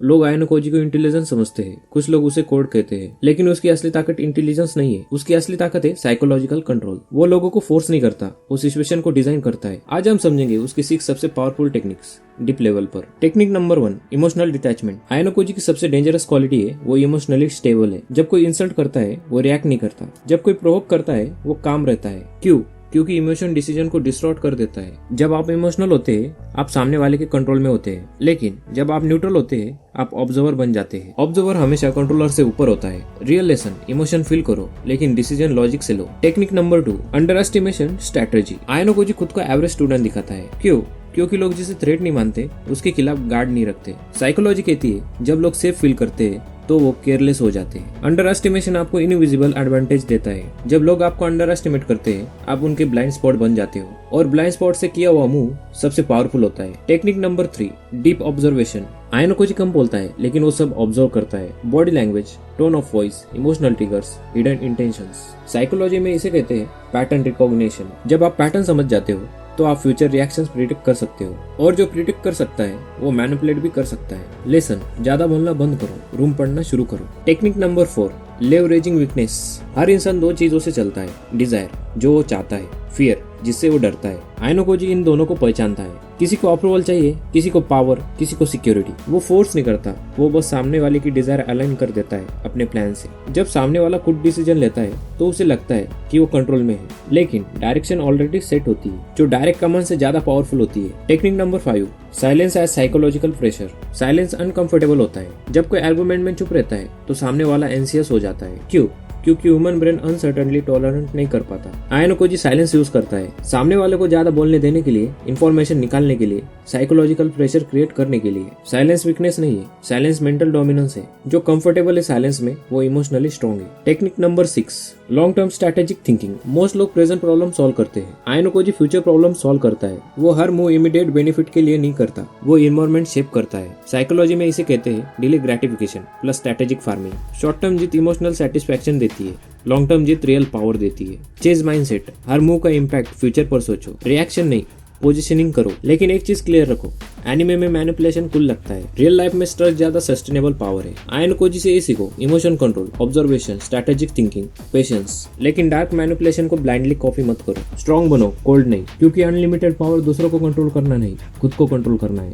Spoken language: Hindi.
लोग आयनोकोजी को इंटेलिजेंस समझते हैं, कुछ लोग उसे कोड कहते हैं, लेकिन उसकी असली ताकत इंटेलिजेंस नहीं है। उसकी असली ताकत है साइकोलॉजिकल कंट्रोल। वो लोगों को फोर्स नहीं करता, वो सिचुएशन को डिजाइन करता है। आज हम समझेंगे उसकी 6 सबसे पावरफुल टेक्निक्स डीप लेवल पर। Technique number 1, emotional detachment. Ayanokoji की सबसे डेंजरस क्वालिटी है वो इमोशनली स्टेबल है। जब कोई इंसल्ट करता है वो रिएक्ट नहीं करता, जब कोई प्रोवोक करता है वो काम रहता है। क्यों? क्योंकि इमोशन डिसीजन को डिस्टॉर्ट कर देता है। जब आप इमोशनल होते हैं आप सामने वाले के कंट्रोल में होते हैं, लेकिन जब आप न्यूट्रल होते हैं आप ऑब्जर्वर बन जाते हैं। ऑब्जर्वर हमेशा कंट्रोलर से ऊपर होता है। रियल लेसन, इमोशन फील करो लेकिन डिसीजन लॉजिक से लो। Technique number 2, underestimation strategy. Ayanokoji खुद को एवरेज स्टूडेंट दिखाता है। क्यों? क्योंकि लोग जिसे थ्रेट नहीं मानते उसके खिलाफ गार्ड नहीं रखते। साइकोलॉजी कहती है जब लोग सेफ फील करते हैं तो वो केयरलेस हो जाते हैं। अंडर एस्टिमेशन आपको इनविजिबल एडवांटेज देता है। जब लोग आपको अंडर एस्टिमेट करते हैं आप उनके ब्लाइंड स्पॉट बन जाते हो, और ब्लाइंड स्पॉट से किया हुआ मूव सबसे पावरफुल होता है। Technique number 3, deep observation. Ayanokoji कम बोलता है लेकिन वो सब ऑब्जर्व करता है। Body language, tone of voice, emotional triggers, hidden intentions. Psychology में इसे कहते हैं पैटर्न रिकॉग्निशन। जब आप पैटर्न समझ जाते हो तो आप फ्यूचर रिएक्शंस प्रिडिक्ट कर सकते हो, और जो प्रिडिक्ट कर सकता है वो मैनिपुलेट भी कर सकता है। लेसन, ज्यादा बोलना बंद करो, रूम पढ़ना शुरू करो। Technique number 4, leveraging weakness. हर इंसान 2 चीजों से चलता है, डिजायर जो वो चाहता है, फियर जिससे वो डरता है। आयनोकोजी इन दोनों को पहचानता है। किसी को अप्रूवल चाहिए, किसी को पावर, किसी को सिक्योरिटी। वो फोर्स नहीं करता, वो बस सामने वाले की डिजायर अलाइन कर देता है अपने प्लान से। जब सामने वाला खुद डिसीजन लेता है तो उसे लगता है कि वो कंट्रोल में है, लेकिन डायरेक्शन ऑलरेडी सेट होती है जो डायरेक्ट कमांड से ज्यादा पावरफुल होती है। Technique number 5, silence as psychological pressure. Silence uncomfortable होता है। जब कोई आर्गुमेंट में चुप रहता है तो सामने वाला एंसियस हो जाता है। क्यों? क्योंकि ह्यूमन ब्रेन अनसर्टेनली टॉलरेंट नहीं कर पाता। आयनोकोजी साइलेंस यूज करता है सामने वाले को ज्यादा बोलने देने के लिए, इंफॉर्मेशन निकालने के लिए, साइकोलॉजिकल प्रेशर क्रिएट करने के लिए। साइलेंस वीकनेस नहीं है, साइलेंस मेंटल डोमिनेंस है। जो कंफर्टेबल है साइलेंस में वो इमोशनली स्ट्रॉन्ग है। Technique number 6, long term strategic thinking. Most लोग प्रेजेंट प्रॉब्लम सॉल्व करते हैं, आयनोकोजी फ्यूचर प्रॉब्लम सॉल्व करता है। वो हर मूव इमीडिएट बेनिफिट के लिए नहीं करता, वो एनवायरनमेंट शेप करता है। साइकोलॉजी में इसे कहते हैं delay gratification plus strategic farming. Short term जीत इमोशनल सेटिस्फैक्शन देती है, लॉन्ग टर्म जीत रियल पावर देती है। चेज माइंडसेट, हर मूव का इम्पैक्ट फ्यूचर पर सोचो, रिएक्शन नहीं पोजिशनिंग करो। लेकिन एक चीज क्लियर रखो, एनिमे में मैनिपुलेशन कुल लगता है, रियल लाइफ में स्ट्रेस ज्यादा सस्टेनेबल पावर है। आयनोकोजी से ये सीखो, emotion control, observation, strategic thinking, patience. लेकिन डार्क मैनिपुलेशन को ब्लाइंडली कॉपी मत करो। स्ट्रॉन्ग बनो, कोल्ड नहीं, क्योंकि अनलिमिटेड पावर दूसरों को कंट्रोल करना नहीं, खुद को कंट्रोल करना है।